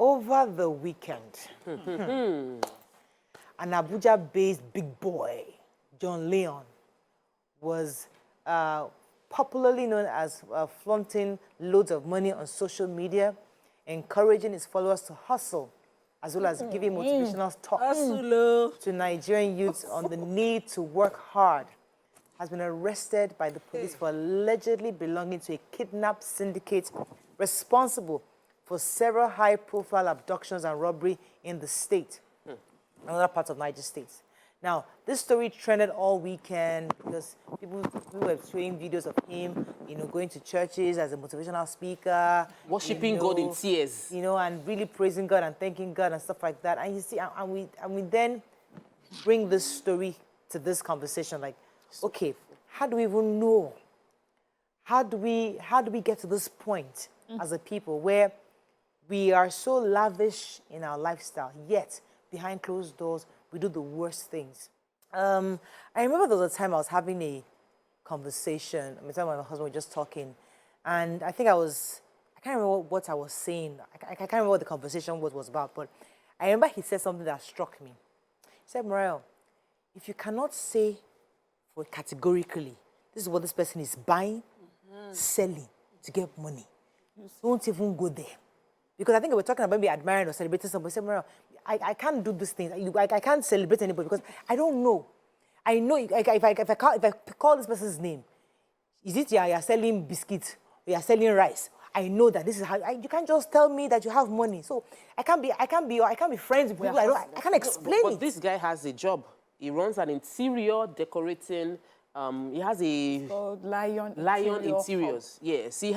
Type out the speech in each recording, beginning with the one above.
Over the weekend, an Abuja-based big boy, John Lyon, was popularly known as flaunting loads of money on social media, encouraging his followers to hustle, as well as giving motivational talks to Nigerian youths on the need to work hard, has been arrested by the police for allegedly belonging to a kidnap syndicate responsible for several high-profile abductions and robbery in the state, and other parts of Niger State. Now, this story trended all weekend because people were showing videos of him, going to churches as a motivational speaker. Worshipping God in tears. And really praising God and thanking God and stuff like that. And you see, and we then bring this story to this conversation, like, okay, how do we even know? How do we get to this point as a people where we are so lavish in our lifestyle, yet behind closed doors, we do the worst things? I remember there was a time I was having a conversation. My husband were just talking, and I think I can't remember what I was saying. I can't remember what the conversation was about, but I remember he said something that struck me. He said, Morel, if you cannot say categorically, this is what this person is buying, selling to get money, don't even go there. Because I think we were talking about maybe admiring or celebrating somebody. Say, I can't do these things. I can't celebrate anybody because I don't know. I know if I call this person's name, is it you're selling biscuits or you're selling rice? I know that this is how you can't just tell me that you have money. So I can't be friends with people. I can't explain but it. This guy has a job. He runs an interior decorating. He has a Lyon Interiors. Yes, he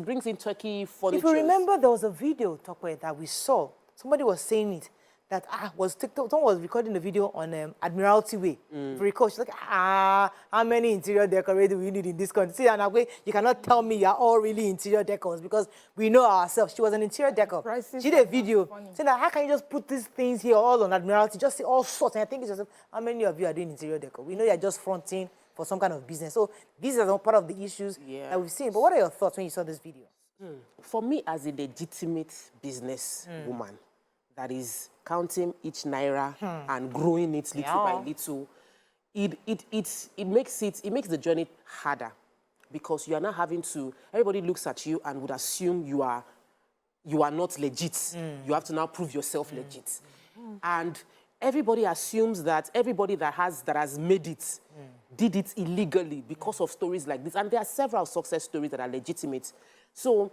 brings in Turkey furniture. If you remember, there was a video that we saw. Somebody was saying it, that was TikTok. Someone was recording the video on Admiralty Way. If you recall, she's like, how many interior decorators do we need in this country? See, and you cannot tell me you're all really interior decors because we know ourselves. She was an interior decor. She did a video saying that how can you just put these things here all on Admiralty, just see all sorts. And I think it's just, how many of you are doing interior decor? We know you're just fronting for some kind of business. So these are part of the issues that we've seen. But what are your thoughts when you saw this video? For me, as a legitimate business woman that is counting each naira and growing it little by little, it makes the journey harder because you are not having to. Everybody looks at you and would assume you are not legit. You have to now prove yourself legit, and everybody assumes that everybody that has made it did it illegally because of stories like this, and there are several success stories that are legitimate. So.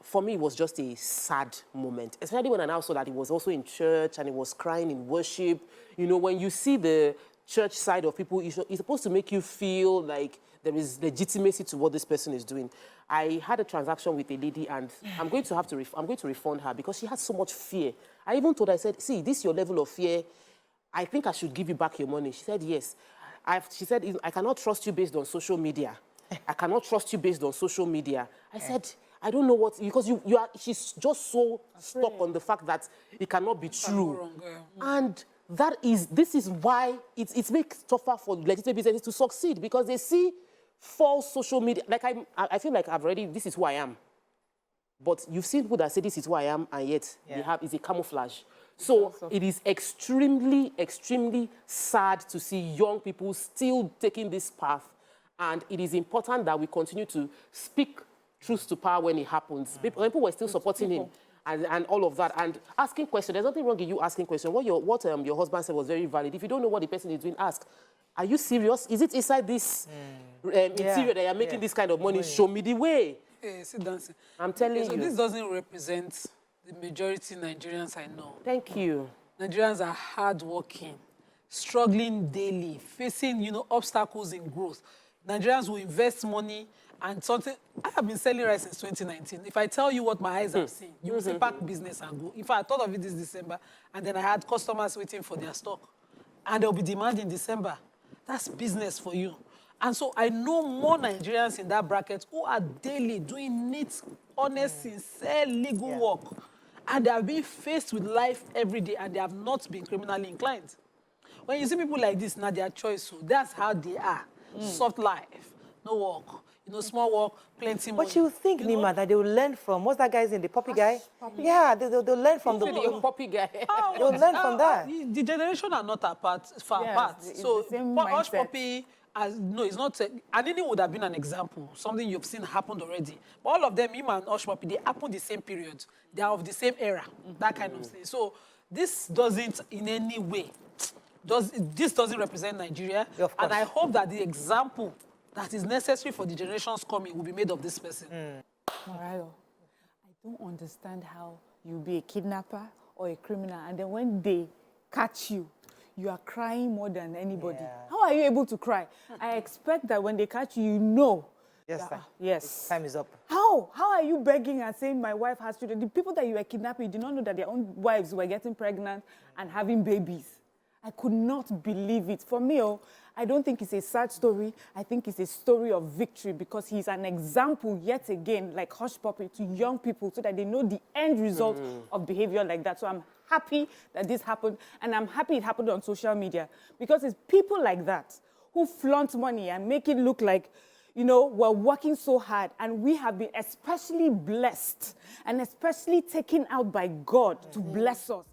For me, it was just a sad moment, especially when I now saw that he was also in church and he was crying in worship. When you see the church side of people, it's supposed to make you feel like there is legitimacy to what this person is doing. I had a transaction with a lady, and I'm going to refund her because she had so much fear. I even told her, I said, see, this is your level of fear. I think I should give you back your money. She said, yes. She said, I cannot trust you based on social media. I cannot trust you based on social media. I said, I don't know what, because she's just so stuck on the fact that it cannot be true. And this is why it makes it tougher for legitimate businesses to succeed, because they see false social media. Like I feel like this is who I am. But you've seen people that say this is who I am, and yet it's a camouflage. So it is extremely, extremely sad to see young people still taking this path. And it is important that we continue to speak truth to power when it happens. People were still supporting him and all of that, and asking questions. There's nothing wrong with you asking questions. What your husband said was very valid. If you don't know what the person is doing, ask. Are you serious? Is it inside this interior that you're making this kind of money? Show me the way. Sit down. I'm telling you. So this doesn't represent the majority Nigerians I know. Thank you. Nigerians are hardworking, struggling daily, facing obstacles in growth. Nigerians will invest money. And something, I have been selling rice since 2019. If I tell you what my eyes have seen, you will say pack business and go. In fact, I thought of it this December, and then I had customers waiting for their stock. And they'll be demanding in December. That's business for you. And so I know more Nigerians in that bracket who are daily doing neat, honest, sincere legal work. And they have been faced with life every day, and they have not been criminally inclined. When you see people like this, now their choice, so that's how they are. Soft life, no work. small work, plenty money. But you think, Nima, that they will learn from, what's that guy's name, the puppy guy? Yeah, they'll learn from The puppy guy. They'll learn from that. The generation are not far apart. It's So, the same Hush mindset. Puppy, no, it's not. Anini would have been an example, something you've seen happened already. But all of them, him and Hush Puppy, they happened the same period. They are of the same era, that kind of thing. So, this doesn't in any way, this doesn't represent Nigeria. Yeah, of course. And I hope that the example that is necessary for the generations coming will be made of this person. Morayo, I don't understand how you be a kidnapper or a criminal, and then when they catch you, you are crying more than anybody. Yeah. How are you able to cry? I expect that when they catch you, you know. Yes, that, sir. yes. Time is up. How are you begging and saying my wife has children? The people that you were kidnapping, you did not know that their own wives were getting pregnant and having babies. I could not believe it. For me, I don't think it's a sad story. I think it's a story of victory because he's an example, yet again, like Hush Puppy, to young people so that they know the end result of behavior like that. So I'm happy that this happened, and I'm happy it happened on social media because it's people like that who flaunt money and make it look like, we're working so hard, and we have been especially blessed and especially taken out by God to bless us.